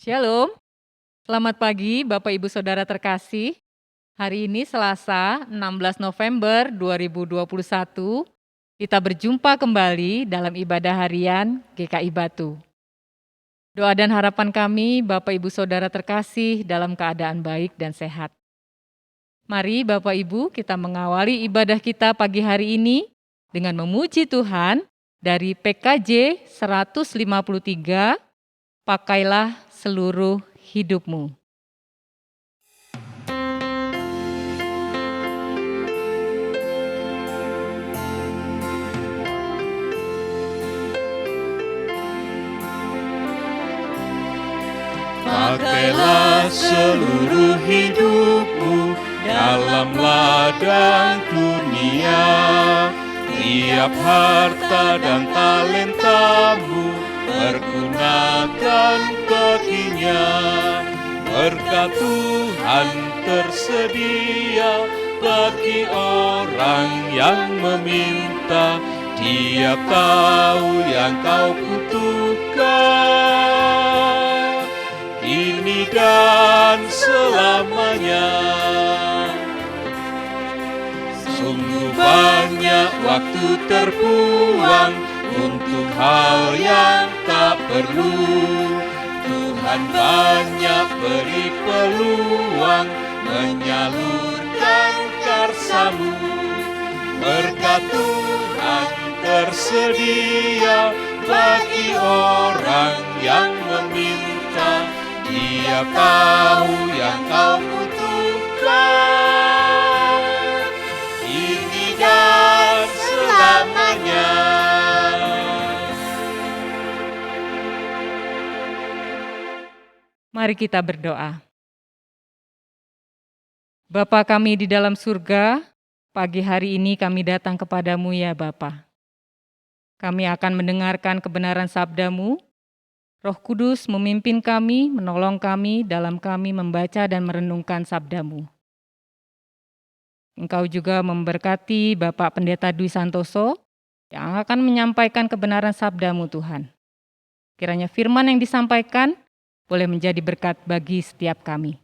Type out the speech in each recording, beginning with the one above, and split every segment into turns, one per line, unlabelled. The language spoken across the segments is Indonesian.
Shalom, selamat pagi Bapak Ibu Saudara terkasih. Hari ini Selasa 16 November 2021, kita berjumpa kembali dalam ibadah harian GKI Batu. Doa dan harapan kami Bapak Ibu Saudara terkasih dalam keadaan baik dan sehat. Mari Bapak Ibu kita mengawali ibadah kita pagi hari ini dengan memuji Tuhan dari PKJ 153, Pakailah Seluruh Hidupmu.
Pakailah seluruh hidupmu dalam ladang dunia. Tiap harta dan talentamu pergunakan baginya. Berkat Tuhan tersedia bagi orang yang meminta. Dia tahu yang kau butuhkan kini dan selamanya. Sungguh banyak waktu terbuang untuk hal yang tak perlu. Tuhan banyak beri peluang menyalurkan karsa-Mu. Berkat Tuhan tersedia bagi orang yang meminta. Dia tahu yang kau butuhkan kini dan selamanya.
Mari kita berdoa. Bapa kami di dalam surga, pagi hari ini kami datang kepadamu ya Bapa. Kami akan mendengarkan kebenaran sabda-Mu. Roh Kudus memimpin kami, menolong kami dalam kami membaca dan merenungkan sabda-Mu. Engkau juga memberkati Bapak Pendeta Dwi Santoso yang akan menyampaikan kebenaran sabda-Mu Tuhan. Kiranya firman yang disampaikan boleh menjadi berkat bagi setiap kami.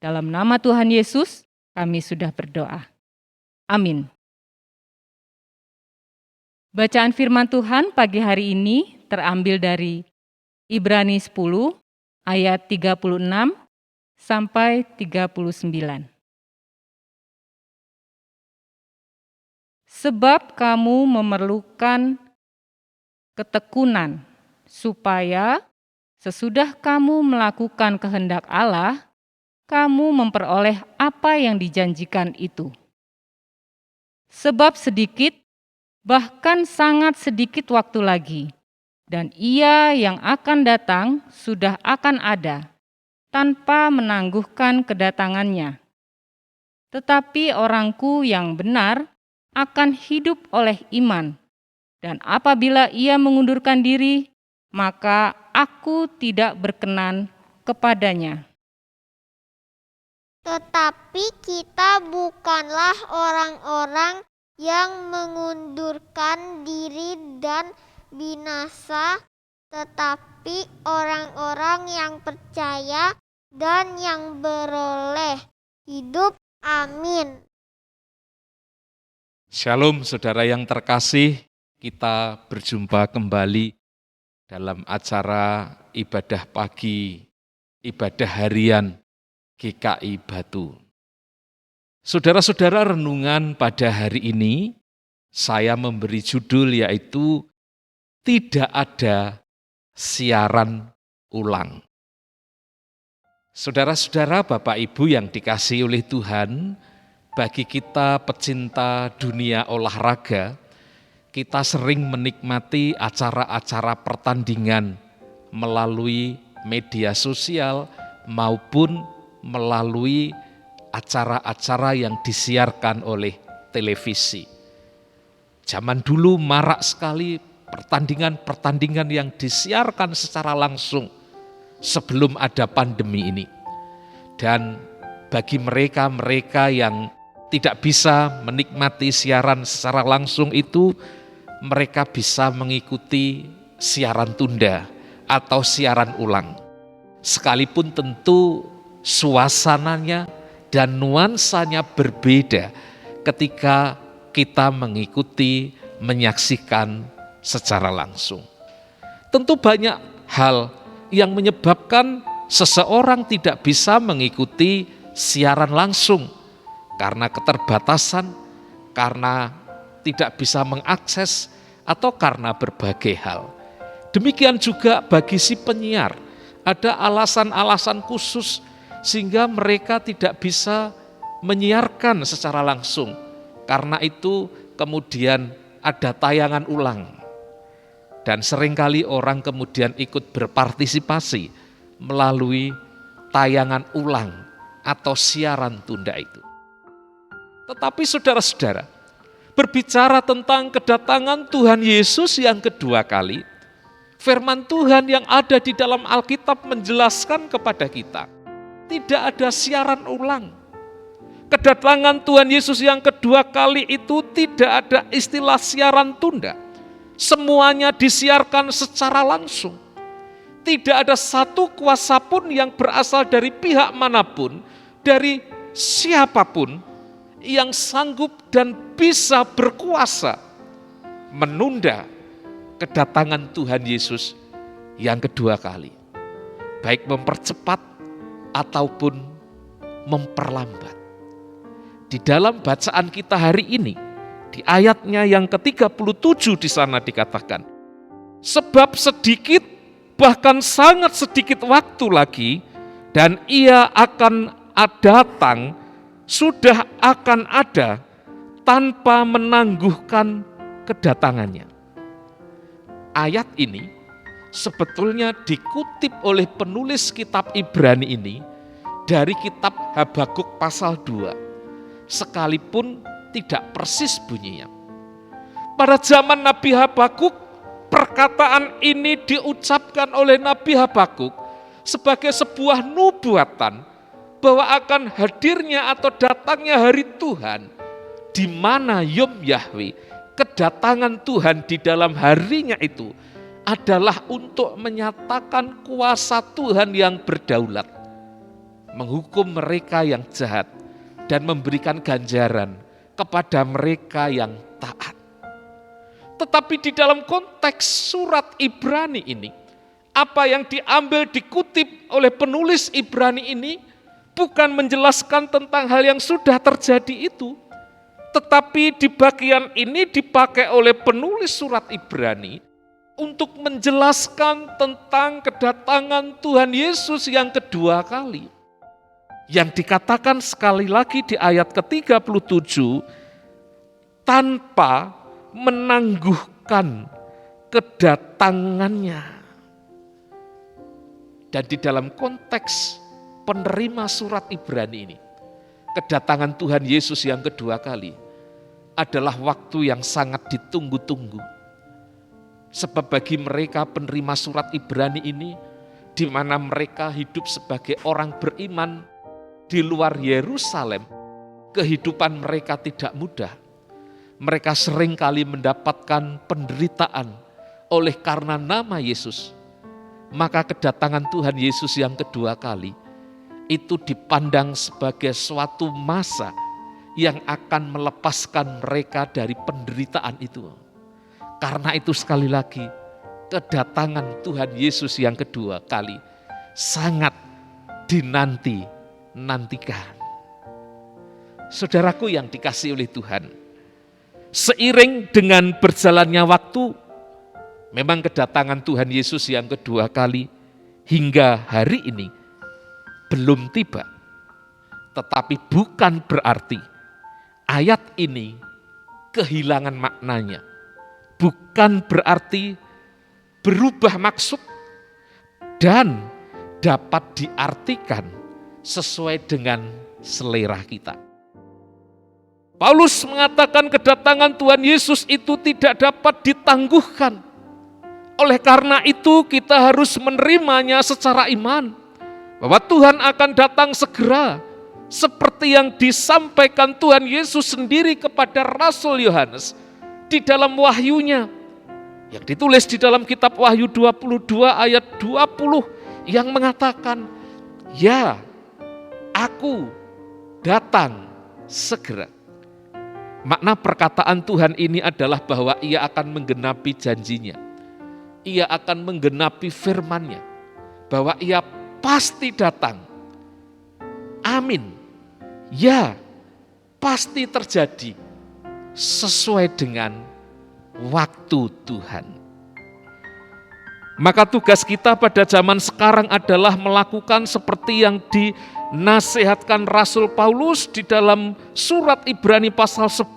Dalam nama Tuhan Yesus, kami sudah berdoa. Amin. Bacaan firman Tuhan pagi hari ini terambil dari Ibrani 10 ayat 36 sampai 39. Sebab kamu memerlukan ketekunan supaya sesudah kamu melakukan kehendak Allah, kamu memperoleh apa yang dijanjikan itu. Sebab sedikit, bahkan sangat sedikit waktu lagi, dan Ia yang akan datang sudah akan ada, tanpa menangguhkan kedatangannya. Tetapi orangku yang benar akan hidup oleh iman, dan apabila ia mengundurkan diri, maka aku tidak berkenan kepadanya.
Tetapi kita bukanlah orang-orang yang mengundurkan diri dan binasa, tetapi orang-orang yang percaya dan yang beroleh hidup. Amin.
Shalom saudara yang terkasih, kita berjumpa kembali dalam acara ibadah pagi, ibadah harian GKI Batu. Saudara-saudara, renungan pada hari ini saya memberi judul yaitu tidak ada siaran ulang. Saudara-saudara, Bapak Ibu yang dikasihi oleh Tuhan, bagi kita pecinta dunia olahraga, kita sering menikmati acara-acara pertandingan melalui media sosial maupun melalui acara-acara yang disiarkan oleh televisi. Zaman dulu marak sekali pertandingan-pertandingan yang disiarkan secara langsung sebelum ada pandemi ini. Dan bagi mereka-mereka yang tidak bisa menikmati siaran secara langsung itu, mereka bisa mengikuti siaran tunda atau siaran ulang. sekalipun tentu suasananya dan nuansanya berbeda ketika kita mengikuti, menyaksikan secara langsung. Tentu banyak hal yang menyebabkan seseorang tidak bisa mengikuti siaran langsung karena keterbatasan, karena tidak bisa mengakses, atau karena berbagai hal. Demikian juga bagi si penyiar, ada alasan-alasan khusus sehingga mereka tidak bisa menyiarkan secara langsung. Karena itu kemudian ada tayangan ulang. Dan seringkali orang kemudian ikut berpartisipasi melalui tayangan ulang atau siaran tunda itu. Tetapi saudara-saudara, berbicara tentang kedatangan Tuhan Yesus yang kedua kali, firman Tuhan yang ada di dalam Alkitab menjelaskan kepada kita, tidak ada siaran ulang. Kedatangan Tuhan Yesus yang kedua kali itu tidak ada istilah siaran tunda. Semuanya disiarkan secara langsung. Tidak ada satu kuasa pun yang berasal dari pihak manapun, dari siapapun yang sanggup dan bisa berkuasa menunda kedatangan Tuhan Yesus yang kedua kali. Baik mempercepat ataupun memperlambat. Di dalam bacaan kita hari ini, di ayatnya yang ke-37 di sana dikatakan, sebab sedikit bahkan sangat sedikit waktu lagi dan ia akan datang, sudah akan ada tanpa menangguhkan kedatangannya. Ayat ini sebetulnya dikutip oleh penulis kitab Ibrani ini dari kitab Habakuk pasal 2. Sekalipun tidak persis bunyinya. Pada zaman Nabi Habakuk, perkataan ini diucapkan oleh Nabi Habakuk sebagai sebuah nubuatan bahwa akan hadirnya atau datangnya hari Tuhan, di mana Yom Yahweh, kedatangan Tuhan di dalam harinya itu adalah untuk menyatakan kuasa Tuhan yang berdaulat, menghukum mereka yang jahat, dan memberikan ganjaran kepada mereka yang taat. Tetapi di dalam konteks surat Ibrani ini, apa yang diambil dikutip oleh penulis Ibrani ini bukan menjelaskan tentang hal yang sudah terjadi itu, tetapi di bagian ini dipakai oleh penulis surat Ibrani untuk menjelaskan tentang kedatangan Tuhan Yesus yang kedua kali. Yang dikatakan sekali lagi di ayat ke-37, tanpa menangguhkan kedatangannya. Dan di dalam konteks penerima surat Ibrani ini, kedatangan Tuhan Yesus yang kedua kali adalah waktu yang sangat ditunggu-tunggu. Sebab bagi mereka penerima surat Ibrani ini, di mana mereka hidup sebagai orang beriman di luar Yerusalem, kehidupan mereka tidak mudah. Mereka seringkali mendapatkan penderitaan oleh karena nama Yesus. Maka kedatangan Tuhan Yesus yang kedua kali itu dipandang sebagai suatu masa yang akan melepaskan mereka dari penderitaan itu. Karena itu sekali lagi, kedatangan Tuhan Yesus yang kedua kali sangat dinantikan. Saudaraku yang dikasihi oleh Tuhan, seiring dengan berjalannya waktu, memang kedatangan Tuhan Yesus yang kedua kali hingga hari ini belum tiba. Tetapi bukan berarti ayat ini kehilangan maknanya. Bukan berarti berubah maksud dan dapat diartikan sesuai dengan selera kita. Paulus mengatakan kedatangan Tuhan Yesus itu tidak dapat ditangguhkan. Oleh karena itu kita harus menerimanya secara iman. Bahwa Tuhan akan datang segera. Seperti yang disampaikan Tuhan Yesus sendiri kepada Rasul Yohanes di dalam wahyunya. Yang ditulis di dalam kitab Wahyu 22 ayat 20. yang mengatakan, "Ya, aku datang segera." Makna perkataan Tuhan ini adalah bahwa Ia akan menggenapi janjinya. Ia akan menggenapi firman-Nya, bahwa Ia pasti datang. Amin. Ya, pasti terjadi sesuai dengan waktu Tuhan. Maka tugas kita pada zaman sekarang adalah melakukan seperti yang dinasihatkan Rasul Paulus di dalam surat Ibrani pasal 10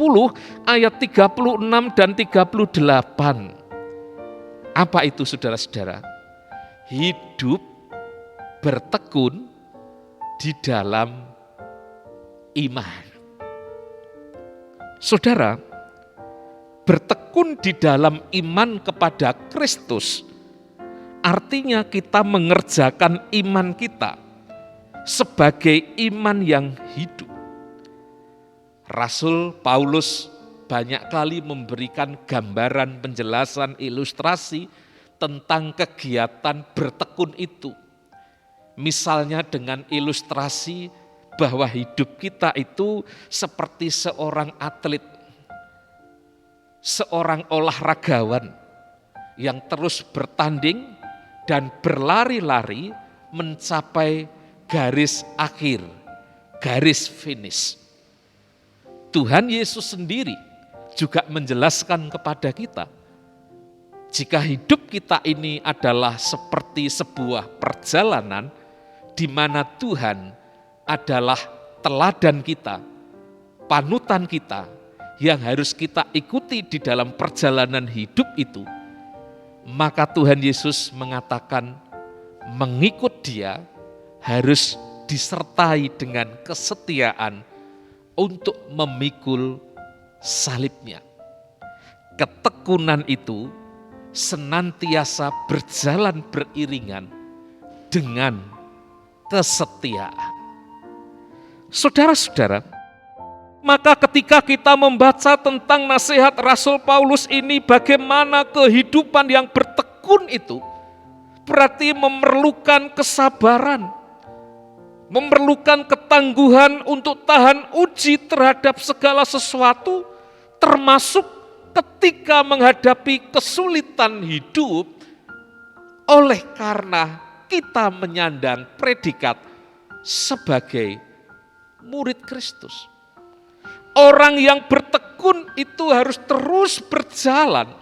ayat 36 dan 38. Apa itu saudara-saudara? Hidup bertekun di dalam iman. Saudara, bertekun di dalam iman kepada Kristus artinya kita mengerjakan iman kita sebagai iman yang hidup. Rasul Paulus banyak kali memberikan gambaran, penjelasan, ilustrasi tentang kegiatan bertekun itu. Misalnya dengan ilustrasi bahwa hidup kita itu seperti seorang atlet, seorang olahragawan yang terus bertanding dan berlari-lari mencapai garis akhir, garis finish. Tuhan Yesus sendiri juga menjelaskan kepada kita, jika hidup kita ini adalah seperti sebuah perjalanan di mana Tuhan adalah teladan kita, panutan kita yang harus kita ikuti di dalam perjalanan hidup itu, maka Tuhan Yesus mengatakan mengikut Dia harus disertai dengan kesetiaan untuk memikul salibnya. Ketekunan itu senantiasa berjalan beriringan dengan kesetiaan. Saudara-saudara, maka ketika kita membaca tentang nasihat Rasul Paulus ini, bagaimana kehidupan yang bertekun itu berarti memerlukan kesabaran, memerlukan ketangguhan untuk tahan uji terhadap segala sesuatu, termasuk ketika menghadapi kesulitan hidup, oleh karena kita menyandang predikat sebagai murid Kristus. Orang yang bertekun itu harus terus berjalan,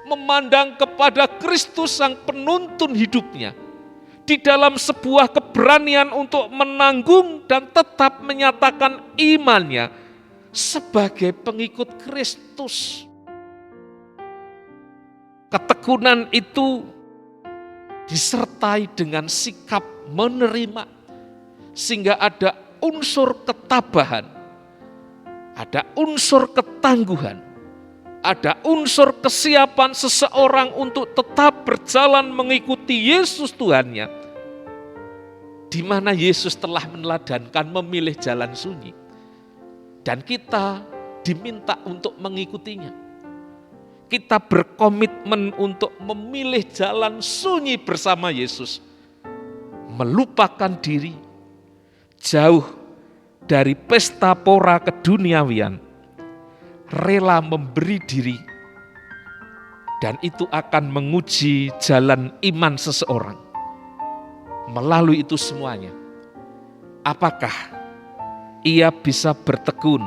memandang kepada Kristus sang penuntun hidupnya, di dalam sebuah keberanian untuk menanggung dan tetap menyatakan imannya sebagai pengikut Kristus. Ketekunan itu disertai dengan sikap menerima, sehingga ada unsur ketabahan, ada unsur ketangguhan, ada unsur kesiapan seseorang untuk tetap berjalan mengikuti Yesus Tuhannya, di mana Yesus telah meneladankan memilih jalan sunyi, dan kita diminta untuk mengikutinya. Kita berkomitmen untuk memilih jalan sunyi bersama Yesus, melupakan diri, jauh dari pesta pora keduniawian, rela memberi diri, dan itu akan menguji jalan iman seseorang. Melalui itu semuanya, apakah ia bisa bertekun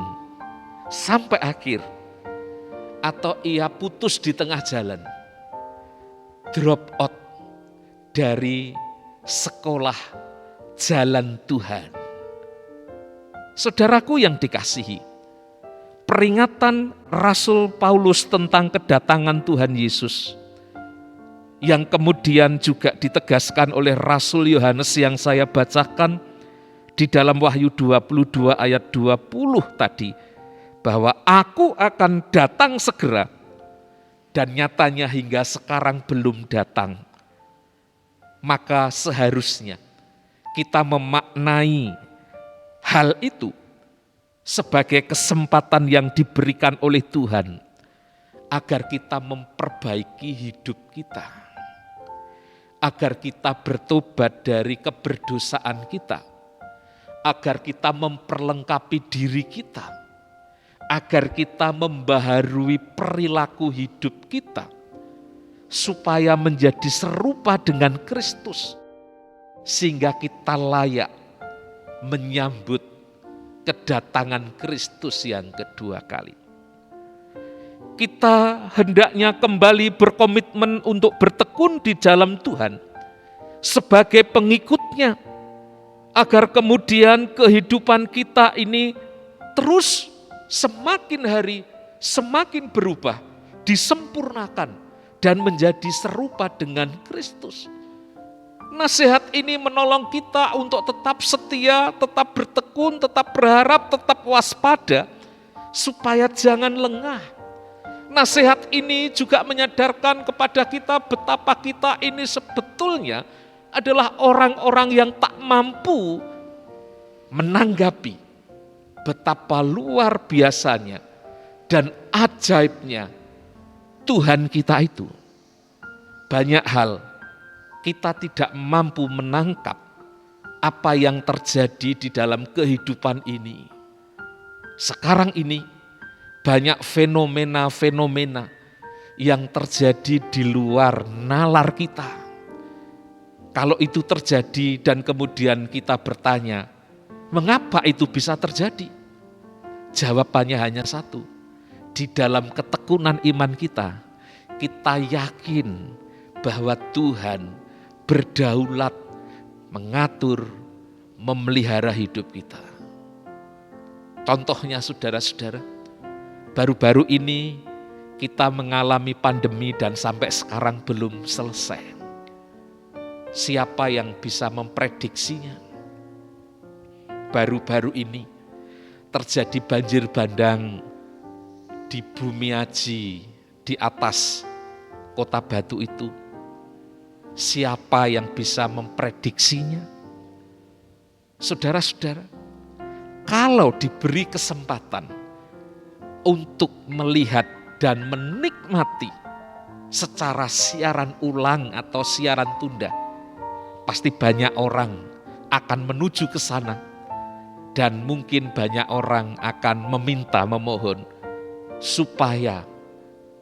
sampai akhir, atau ia putus di tengah jalan, drop out dari sekolah jalan Tuhan. Saudaraku yang dikasihi, peringatan Rasul Paulus tentang kedatangan Tuhan Yesus, yang kemudian juga ditegaskan oleh Rasul Yohanes yang saya bacakan di dalam Wahyu 22 ayat 20 tadi, bahwa aku akan datang segera, dan nyatanya hingga sekarang belum datang. Maka seharusnya kita memaknai hal itu sebagai kesempatan yang diberikan oleh Tuhan agar kita memperbaiki hidup kita, agar kita bertobat dari keberdosaan kita, agar kita memperlengkapi diri kita, agar kita membaharui perilaku hidup kita, supaya menjadi serupa dengan Kristus, sehingga kita layak menyambut kedatangan Kristus yang kedua kali. Kita hendaknya kembali berkomitmen untuk bertekun di dalam Tuhan sebagai pengikutnya, agar kemudian kehidupan kita ini terus semakin hari semakin berubah, disempurnakan dan menjadi serupa dengan Kristus. Nasihat ini menolong kita untuk tetap setia, tetap bertekun, tetap berharap, tetap waspada, supaya jangan lengah. Nasihat ini juga menyadarkan kepada kita betapa kita ini sebetulnya adalah orang-orang yang tak mampu menanggapi betapa luar biasanya dan ajaibnya Tuhan kita itu. Banyak hal kita tidak mampu menangkap apa yang terjadi di dalam kehidupan ini. Sekarang ini banyak fenomena-fenomena yang terjadi di luar nalar kita. Kalau itu terjadi dan kemudian kita bertanya, mengapa itu bisa terjadi? Jawabannya hanya satu. Di dalam ketekunan iman kita yakin bahwa Tuhan berdaulat, mengatur, memelihara hidup kita. Contohnya saudara-saudara, baru-baru ini kita mengalami pandemi dan sampai sekarang belum selesai. Siapa yang bisa memprediksinya? Baru-baru ini terjadi banjir bandang di Bumiaji, di atas kota Batu itu. Siapa yang bisa memprediksinya? Saudara-saudara, kalau diberi kesempatan untuk melihat dan menikmati secara siaran ulang atau siaran tunda, pasti banyak orang akan menuju ke sana dan mungkin banyak orang akan meminta, memohon supaya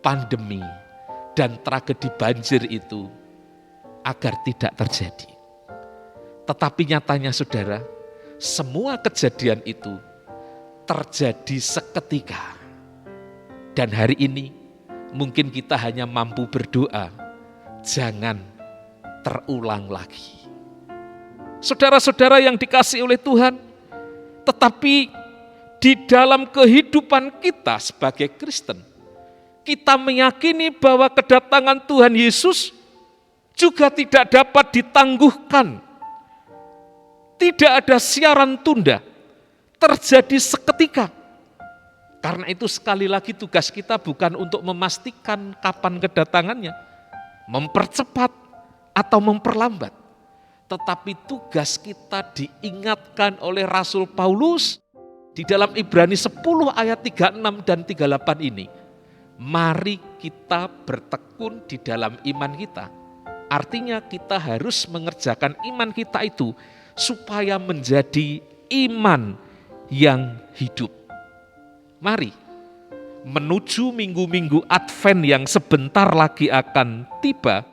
pandemi dan tragedi banjir itu agar tidak terjadi. Tetapi nyatanya saudara, semua kejadian itu terjadi seketika. Dan hari ini mungkin kita hanya mampu berdoa, jangan terulang lagi. Saudara-saudara yang dikasihi oleh Tuhan, tetapi di dalam kehidupan kita sebagai Kristen, kita meyakini bahwa kedatangan Tuhan Yesus juga tidak dapat ditangguhkan. Tidak ada siaran tunda, terjadi seketika. Karena itu sekali lagi tugas kita bukan untuk memastikan kapan kedatangannya, mempercepat atau memperlambat. Tetapi tugas kita diingatkan oleh Rasul Paulus di dalam Ibrani 10 ayat 36 dan 38 ini. Mari kita bertekun di dalam iman kita. Artinya kita harus mengerjakan iman kita itu supaya menjadi iman yang hidup. Mari menuju minggu-minggu Advent yang sebentar lagi akan tiba,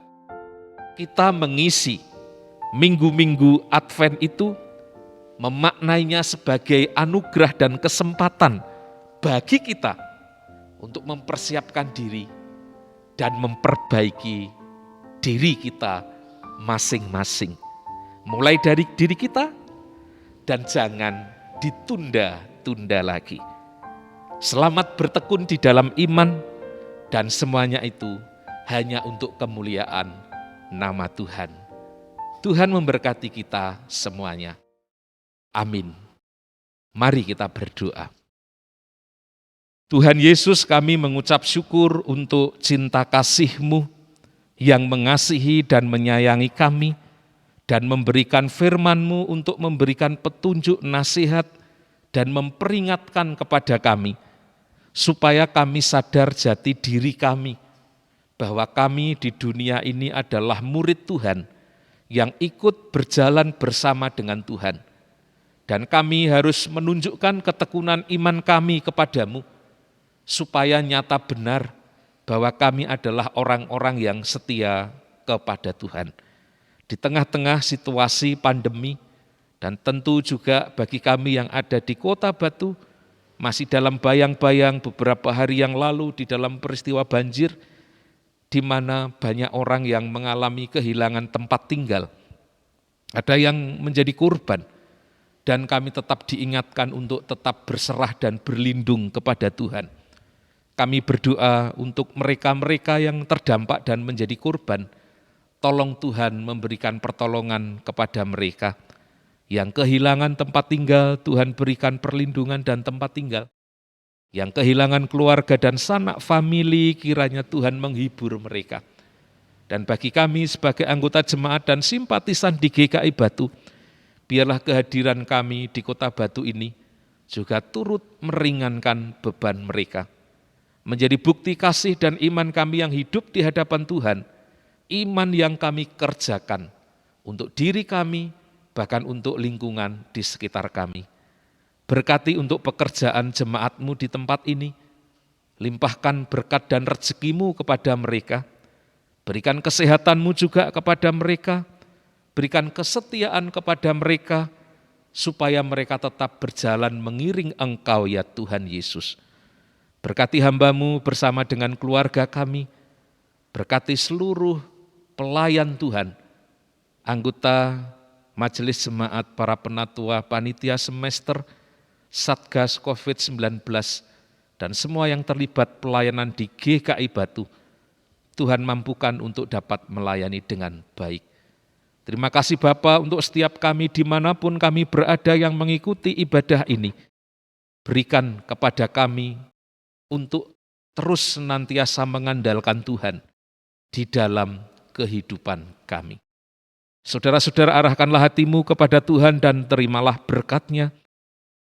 kita mengisi minggu-minggu Advent itu, memaknainya sebagai anugerah dan kesempatan bagi kita untuk mempersiapkan diri dan memperbaiki diri kita masing-masing. Mulai dari diri kita dan jangan ditunda-tunda lagi. Selamat bertekun di dalam iman dan semuanya itu hanya untuk kemuliaan nama Tuhan. Tuhan memberkati kita semuanya. Amin. Mari kita berdoa. Tuhan Yesus, kami mengucap syukur untuk cinta kasih-Mu yang mengasihi dan menyayangi kami dan memberikan firman-Mu untuk memberikan petunjuk nasihat dan memperingatkan kepada kami supaya kami sadar jati diri kami bahwa kami di dunia ini adalah murid Tuhan yang ikut berjalan bersama dengan Tuhan. Dan kami harus menunjukkan ketekunan iman kami kepadamu, supaya nyata benar bahwa kami adalah orang-orang yang setia kepada Tuhan. Di tengah-tengah situasi pandemi, dan tentu juga bagi kami yang ada di Kota Batu, masih dalam bayang-bayang beberapa hari yang lalu di dalam peristiwa banjir, di mana banyak orang yang mengalami kehilangan tempat tinggal. Ada yang menjadi korban, dan kami tetap diingatkan untuk tetap berserah dan berlindung kepada Tuhan. Kami berdoa untuk mereka-mereka yang terdampak dan menjadi korban. Tolong Tuhan memberikan pertolongan kepada mereka. Yang kehilangan tempat tinggal, Tuhan berikan perlindungan dan tempat tinggal. Yang kehilangan keluarga dan sanak famili, kiranya Tuhan menghibur mereka. Dan bagi kami sebagai anggota jemaat dan simpatisan di GKI Batu, biarlah kehadiran kami di Kota Batu ini juga turut meringankan beban mereka. Menjadi bukti kasih dan iman kami yang hidup di hadapan Tuhan, iman yang kami kerjakan untuk diri kami, bahkan untuk lingkungan di sekitar kami. Berkati untuk pekerjaan jemaat-Mu di tempat ini, limpahkan berkat dan rezekimu kepada mereka, berikan kesehatan-Mu juga kepada mereka, berikan kesetiaan kepada mereka, supaya mereka tetap berjalan mengiring Engkau ya Tuhan Yesus. Berkati hamba-Mu bersama dengan keluarga kami, berkati seluruh pelayan Tuhan, anggota Majelis Jemaat, para penatua, panitia semester, Satgas COVID-19, dan semua yang terlibat pelayanan di GKI Batu. Tuhan mampukan untuk dapat melayani dengan baik. Terima kasih Bapa untuk setiap kami dimanapun kami berada yang mengikuti ibadah ini. Berikan kepada kami untuk terus senantiasa mengandalkan Tuhan di dalam kehidupan kami. Saudara-saudara, arahkanlah hatimu kepada Tuhan dan terimalah berkat-Nya.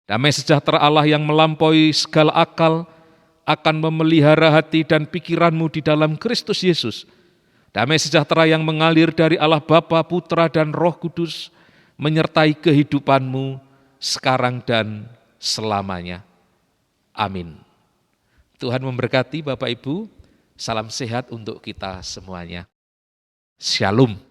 Damai sejahtera Allah yang melampaui segala akal akan memelihara hati dan pikiranmu di dalam Kristus Yesus. Damai sejahtera yang mengalir dari Allah Bapa, Putra, dan Roh Kudus menyertai kehidupanmu sekarang dan selamanya. Amin. Tuhan memberkati Bapak Ibu, salam sehat untuk kita semuanya. Shalom.